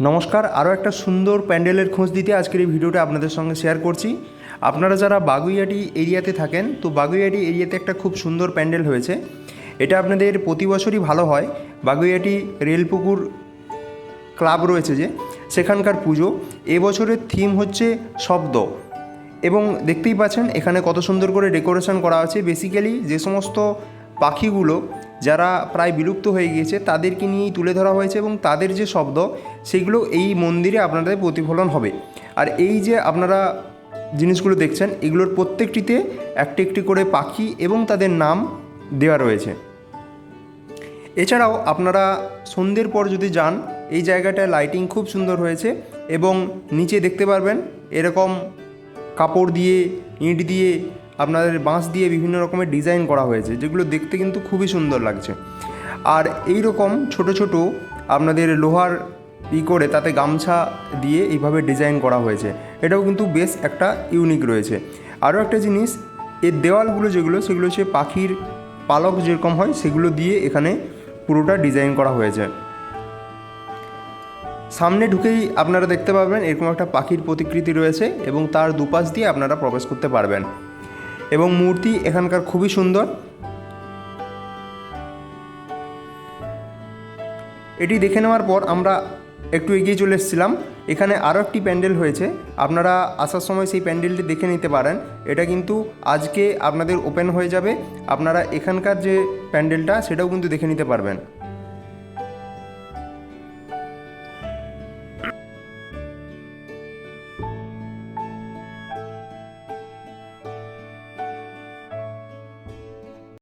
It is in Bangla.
নমস্কার, আরও একটা সুন্দর প্যান্ডেলের খোঁজ দিতে আজকের এই ভিডিওটা আপনাদের সঙ্গে শেয়ার করছি। আপনারা যারা বাগুইআটি এরিয়াতে থাকেন, তো বাগুইআটি এরিয়াতে একটা খুব সুন্দর প্যান্ডেল হয়েছে। এটা আপনাদের প্রতি বছরই ভালো হয়। বাগুইআটি রেলপুকুর ক্লাব রয়েছে যে, সেখানকার পুজো। এবছরের থিম হচ্ছে শব্দ, এবং দেখতেই পাচ্ছেন এখানে কত সুন্দর করে ডেকোরেশন করা আছে। বেসিক্যালি যে সমস্ত পাখিগুলো যারা প্রায় বিলুপ্ত হয়ে গিয়েছে তাদেরকে নিয়েই তুলে ধরা হয়েছে, এবং তাদের যে শব্দ সেগুলো এই মন্দিরে আপনাদের প্রতিফলন হবে। আর এই যে আপনারা জিনিসগুলো দেখছেন, এগুলোর প্রত্যেকটিতে একটি একটি করে পাখি এবং তাদের নাম দেওয়া রয়েছে। এছাড়াও আপনারা সন্ধ্যের পর যদি যান, এই জায়গাটায় লাইটিং খুব সুন্দর হয়েছে, এবং নিচে দেখতে পারবেন এরকম কাপড় দিয়ে, ইঁট দিয়ে, আপনাদের বাঁশ দিয়ে বিভিন্ন রকমের ডিজাইন করা হয়েছে, যেগুলো দেখতে কিন্তু খুবই সুন্দর লাগছে। আর এই রকম ছোট ছোট আপনাদের লোহার করে তাতে গামছা দিয়ে এইভাবে ডিজাইন করা হয়েছে। এটাও কিন্তু বেশ একটা ইউনিক রয়েছে। আরও একটা জিনিস, এর দেওয়ালগুলো যেগুলো, সেগুলো হচ্ছে পাখির পালক যেরকম হয় সেগুলো দিয়ে এখানে পুরোটা ডিজাইন করা হয়েছে। সামনে ঢুকেই আপনারা দেখতে পাবেন এরকম একটা পাখির প্রতিকৃতি রয়েছে, এবং তার দুপাশ দিয়ে আপনারা প্রবেশ করতে পারবেন। এবং মূর্তি এখানকার খুবই সুন্দর। এটি দেখে নেওয়ার পর আমরা একটু এগিয়ে চলে এসেছিলাম। এখানে আরও একটি প্যান্ডেল হয়েছে, আপনারা আসার সময় সেই প্যান্ডেলটি দেখে নিতে পারেন। এটা কিন্তু আজকে আপনাদের ওপেন হয়ে যাবে, আপনারা এখানকার যে প্যান্ডেলটা সেটাও কিন্তু দেখে নিতে পারবেন।